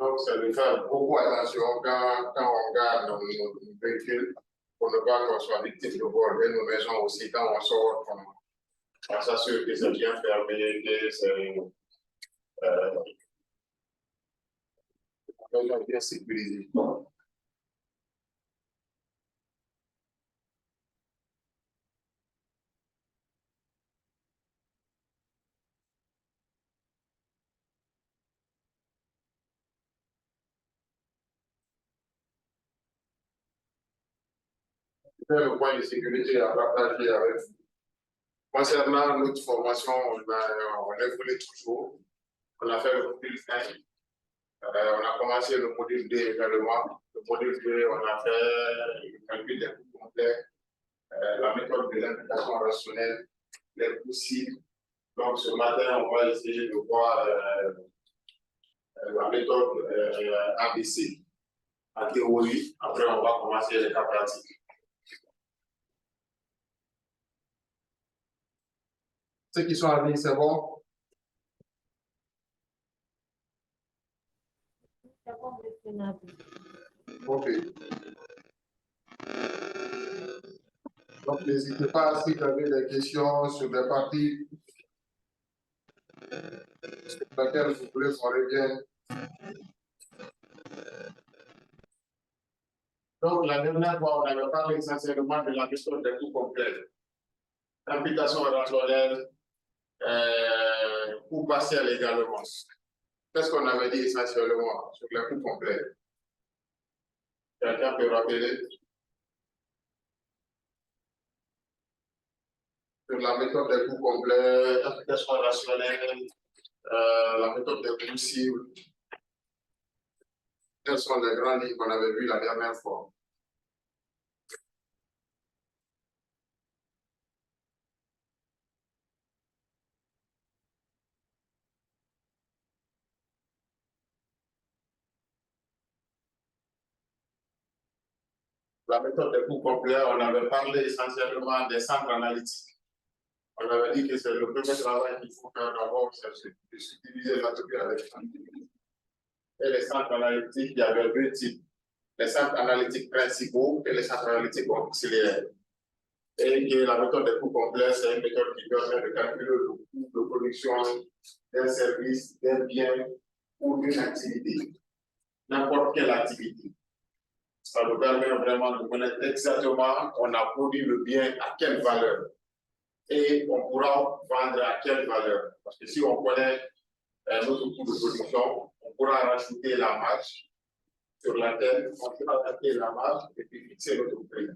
Donc, c'est de faire beaucoup attention quand on regarde nos véhicules pour ne pas qu'on soit victime de vol. Et nos maisons aussi, quand on sort, on s'assure que c'est bien fermé, que c'est bien sécurisé. Le point de sécurité à partager avec vous. Concernant notre formation, on évolue toujours. On a fait le module 5. On a commencé le module 2 également. Le module 2, on a fait le calcul des coûts complets, la méthode de l'implication rationnelle, les coûts cibles. Donc, ce matin, on va essayer de voir la méthode ABC en théorie. Après, on va commencer les cas pratiques. Ceux qui sont en ligne, c'est bon? Ok. Donc, n'hésitez pas si vous avez des questions sur des parties sur lesquelles vous voulez qu'on revienne. Donc, la dernière fois, on avait parlé essentiellement de la question des coûts complets. Implication rationnelle, coût partiel également. Qu'est-ce qu'on avait dit essentiellement sur les coûts complets? Quelqu'un peut rappeler? Sur la méthode des coûts complets, implication rationnelle, la méthode des coûts cibles. Quelles sont les grandes lignes qu'on avait vues la dernière fois? La méthode des coûts complets, on avait parlé essentiellement des centres analytiques. On avait dit que c'est le premier travail qu'il faut faire d'abord, c'est de subdiviser l'entreprise avec et les centres analytiques, il y avait deux types. Les centres analytiques principaux et les centres analytiques auxiliaires. Et que la méthode des coûts complets, c'est une méthode qui permet de calculer le coût de production d'un service, d'un bien ou d'une activité, n'importe quelle activité. Ça nous permet vraiment de connaître exactement on a produit le bien à quelle valeur et on pourra vendre à quelle valeur. Parce que si on connaît notre coût de production, on pourra rajouter la marge sur laquelle on pourra rajouter la marge et puis fixer notre prix.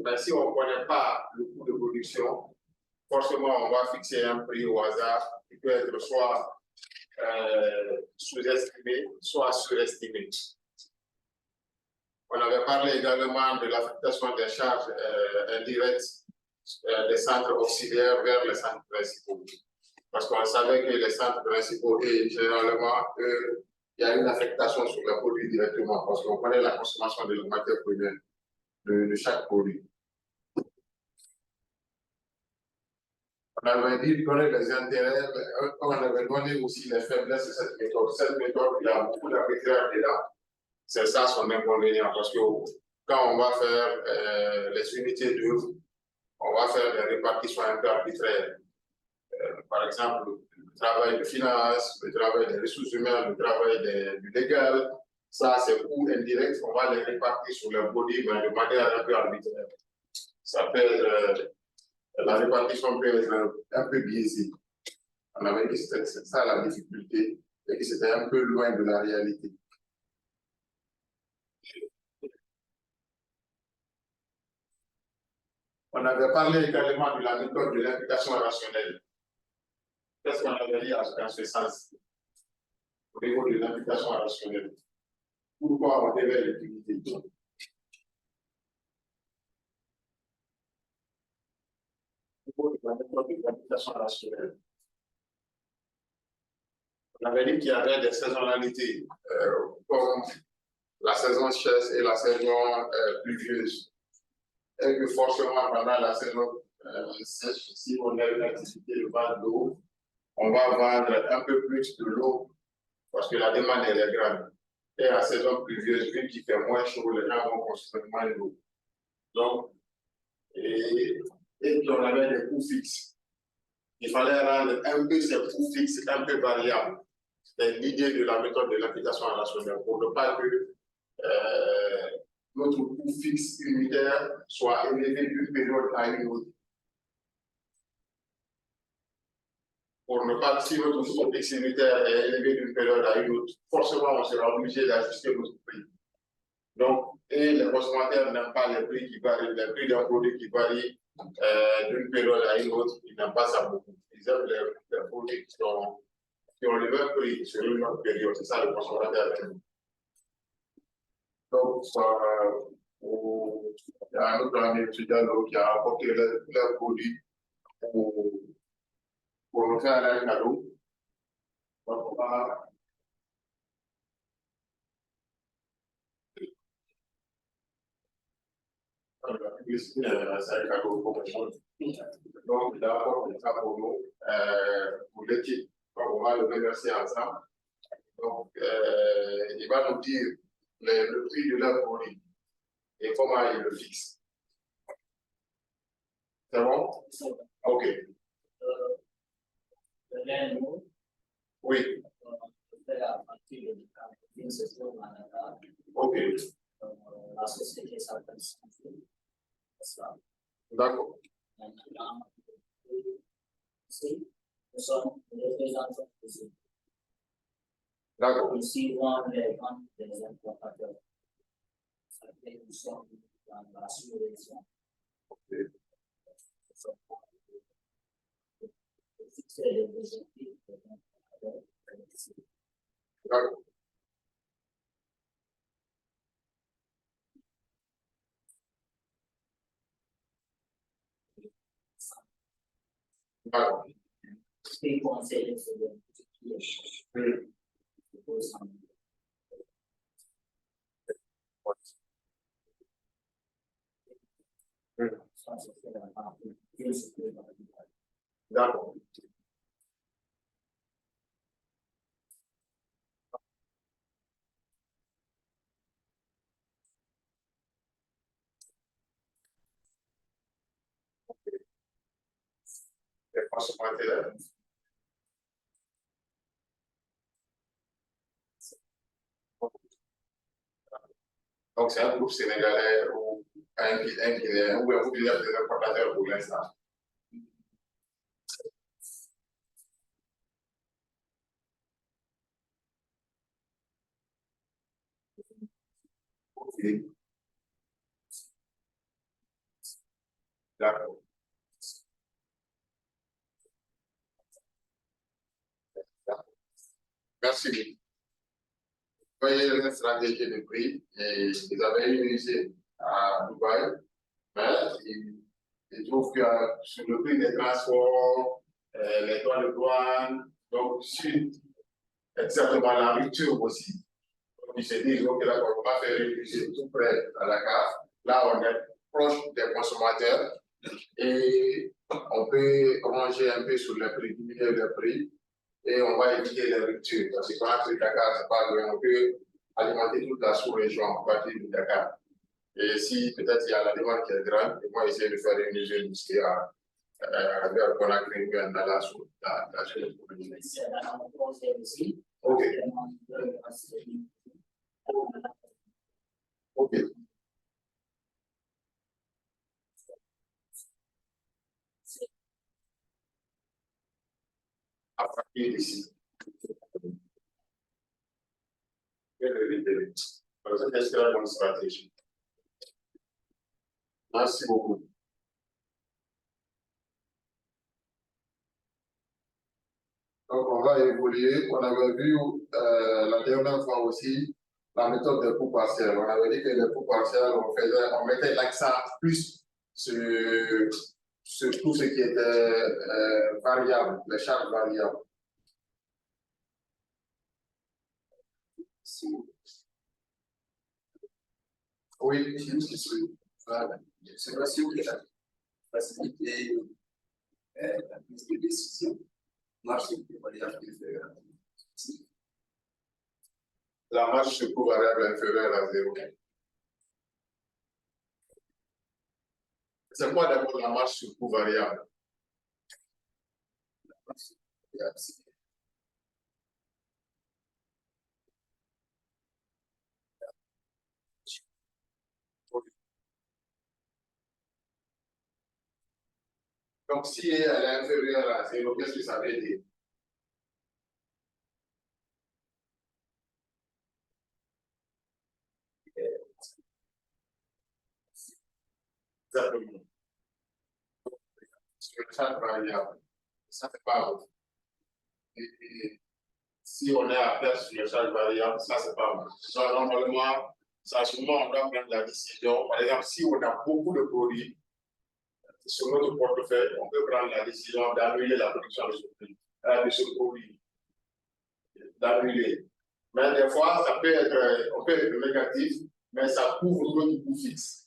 Mais si on ne connaît pas le coût de production, forcément on va fixer un prix au hasard qui peut être soit sous-estimé, soit surestimé. On avait parlé également de l'affectation des charges indirectes des centres auxiliaires vers les centres principaux. Parce qu'on savait que les centres principaux, et généralement, il y a une affectation sur les produits directement, parce qu'on connaît la consommation de la matière première de chaque produit. On avait dit de donner les intérêts, on avait donné aussi les faiblesses de cette méthode. Cette méthode, il y a beaucoup d'arbitraire dedans. C'est ça son inconvénient, parce que quand on va faire les unités d'œuvre, on va faire des répartitions un peu arbitraires. Par exemple, le travail de finance, le travail des ressources humaines, le travail du légal, ça c'est coût indirect, on va les répartir sur les produits mais de manière un peu arbitraire. Ça peut être, la répartition peut être un peu biaisée. On avait dit que c'est ça la difficulté et que c'était un peu loin de la réalité. On avait parlé également de la méthode de l'implication rationnelle. Qu'est-ce qu'on avait dit en ce sens au niveau de l'implication rationnelle? Pourquoi on devait l'utiliser? Au niveau de la méthode de l'implication rationnelle. On avait dit qu'il y avait des saisonnalités, comme la saison sèche et la saison pluvieuse. Et que forcément, pendant la saison sèche, si on a une activité de vente d'eau, on va vendre un peu plus de l'eau parce que la demande elle est grande. et à saison pluvieuse, vu qu'il fait moins chaud, les gens vont consommer moins d'eau. Donc, et puis on avait des coûts fixes. Il fallait rendre un peu ces coûts fixes un peu variables. C'était l'idée de la méthode de l'application rationnelle pour ne pas que notre coût fixe unitaire soit élevé d'une période à une autre. Pour ne pas, si notre coût fixe unitaire est élevé d'une période à une autre, forcément on sera obligé d'ajuster notre prix. Donc, et les consommateurs n'aiment pas les prix qui varient, les prix d'un produit qui varient d'une période à une autre, ils n'aiment pas ça beaucoup. Ils aiment les produits qui ont le même prix sur une autre période. C'est ça le consommateur aime. Donc, il y a un autre ami étudiant qui a apporté leurs produits pour nous faire un cadeau. Donc, on va la publicité, c'est un cadeau pour tout le monde. Donc, il a apporté ça pour nous, pour l'équipe. On va le remercier ensemble. Donc, il va nous dire le prix de leur produit et comment il le fixe. C'est bon? OK. Oui. OK. La société s'appelle D'accord. Nous sommes les représentants ici. D'accord. Nous suivons les ventes des importateurs. Ça fait que nous sommes dans la sous-région. Fixer les objectifs des importateurs. D'accord. D'accord. Et conseiller sur le D'accord. Les consommateurs. Donc, c'est un groupe sénégalais ou un Guinéen ou un groupe des importateurs pour l'instant. OK. D'accord. Merci. Vous voyez une stratégie de prix et ils avaient une usine à Dubaï, mais ils trouvent que sur le prix des transports, les droits de douane, donc sur exactement la rupture aussi. Donc ils se disent, OK, d'accord, on va faire une usine tout près à Dakar. Là, on est proche des consommateurs et on peut ranger un peu sur les prix, diminuer les prix. Et on va éviter les ruptures. Parce que quand on Dakar, c'est pas loin, on peut alimenter toute la sous-région à partir de Dakar. Et si peut-être il y a la demande qui est grande, et moi essayer de faire une usine ici vers Conakry ou dans la sous-région. OK. OK. À partir d'ici. C'est la bonne stratégie. Merci beaucoup. Donc, on va évoluer. On avait vu la dernière fois aussi la méthode des coûts partiels. On avait dit que les coûts partiels, on mettait l'accent plus sur tout ce qui était variable, les charges variables. Oui, c'est aussi que la facilité la prise de décision marche sur les variables différentes. la marge sur coût variable inférieure à 0. C'est quoi d'abord la marge sur coût variable? Donc, si elle est inférieure à 0, qu'est-ce que ça veut dire? Exactement. Sur chaque variable, ça c'est pas bon. Et si on est à perte sur chaque variable, ça c'est pas bon. Normalement, ça souvent on doit prendre la décision. Par exemple, si on a beaucoup de produits sur notre portefeuille, on peut prendre la décision d'annuler la production de ce produit, d'annuler. Mais des fois, ça peut être, on peut être négatif, mais ça couvre d'autres coûts fixes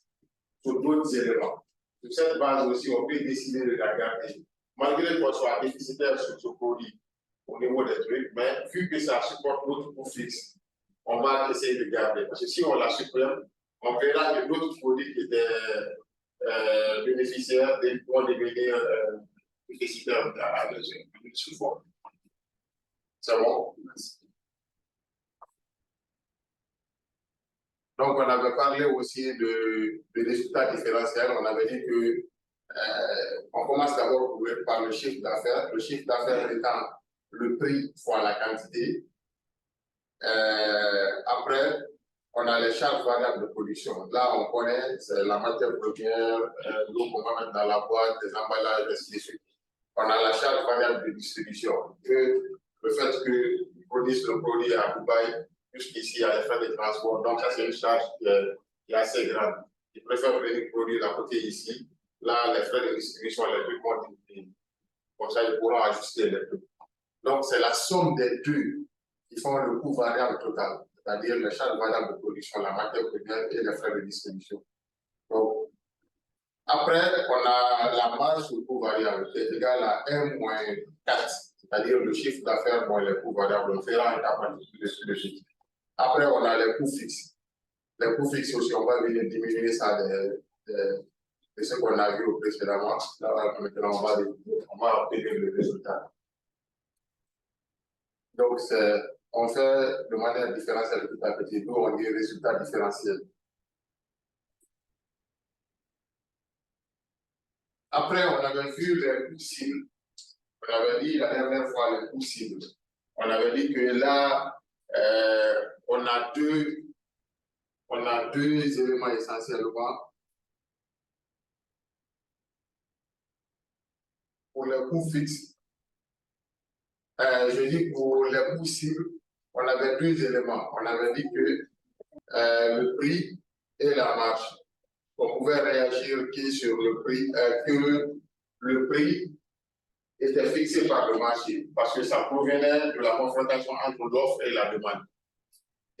sur d'autres éléments. Sur cette base aussi, on peut décider de la garder. Malgré qu'on soit déficitaire sur ce produit au niveau des trucs, mais vu que ça supporte d'autres coûts fixes, on va essayer de garder. Parce que si on la supprime, on verra que d'autres produits qui étaient bénéficiaires vont devenir déficitaires à ce fond. C'est bon? Merci. Donc, on avait parlé aussi de résultats différentiels. On avait dit que on commence d'abord par le chiffre d'affaires. Le chiffre d'affaires étant le prix fois la quantité. Après, on a les charges variables de production. Là, on connaît, c'est la matière première, l'eau qu'on va mettre dans la boîte, les emballages, ainsi de suite. On a la charge variable de distribution. Le fait qu'ils produisent le produit à Dubaï, jusqu'ici, il y a les frais de transport. Donc, ça, c'est une charge qui est assez grande. Ils préfèrent venir produire à côté ici. Là, les frais de distribution, les deux vont diminuer. Comme ça, ils pourront ajuster les prix. Donc, c'est la somme des deux qui font le coût variable total, c'est-à-dire les charges variables de production, la matière première et les frais de distribution. Donc, après, on a la marge sur coût variable qui est égale à 1 moins 4, c'est-à-dire le chiffre d'affaires moins les coûts variables. On fera un cas particulier de suite. Après, on a les coûts fixes. Les coûts fixes aussi, on va venir diminuer ça de ce qu'on a vu précédemment. Là, maintenant, on va obtenir le résultat. Donc, on fait de manière différentielle tout à petit, d'où on dit résultat différentiel. Après, on avait vu les coûts cibles. On avait dit la dernière fois les coûts cibles. On avait dit que là, on a deux éléments essentiellement. Pour les coûts fixes, je dis pour les coûts cibles, on avait deux éléments. On avait dit que le prix et la marge. On pouvait réagir sur le prix, que le prix était fixé par le marché, parce que ça provenait de la confrontation entre l'offre et la demande.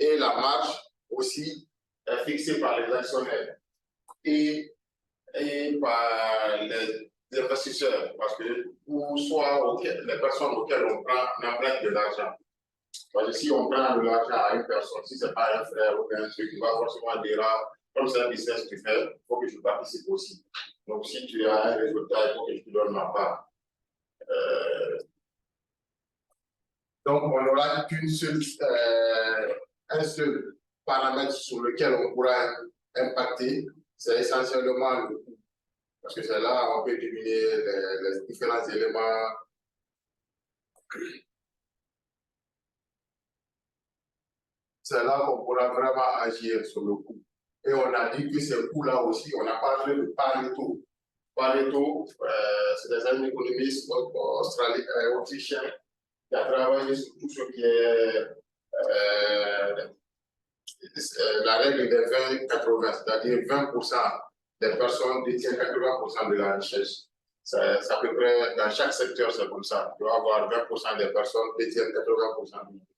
Et la marge aussi est fixée par les actionnaires et par les investisseurs, parce que pour soit les personnes auxquelles on emprunte de l'argent. Parce que si on prend de l'argent à une personne, si ce n'est pas un frère ou un truc, il va forcément dire, comme c'est un business que tu fais, il faut que je participe aussi. Donc, si tu as un résultat, il faut que je te donne ma part. Donc, on n'aura un seul paramètre sur lequel on pourra impacter, c'est essentiellement le coût. Parce que c'est là où on peut diminuer les différents éléments. C'est là qu'on pourra vraiment agir sur le coût. Et on a dit que ces coûts-là aussi, on a parlé de Pareto. Pareto, c'est des économistes autrichiens qui a travaillé sur tout ce qui est la règle des 20-80, c'est-à-dire 20% des personnes détiennent 80% de la richesse. C'est à peu près dans chaque secteur, c'est comme ça. Tu vas avoir 20% des personnes détiennent 80% de la richesse.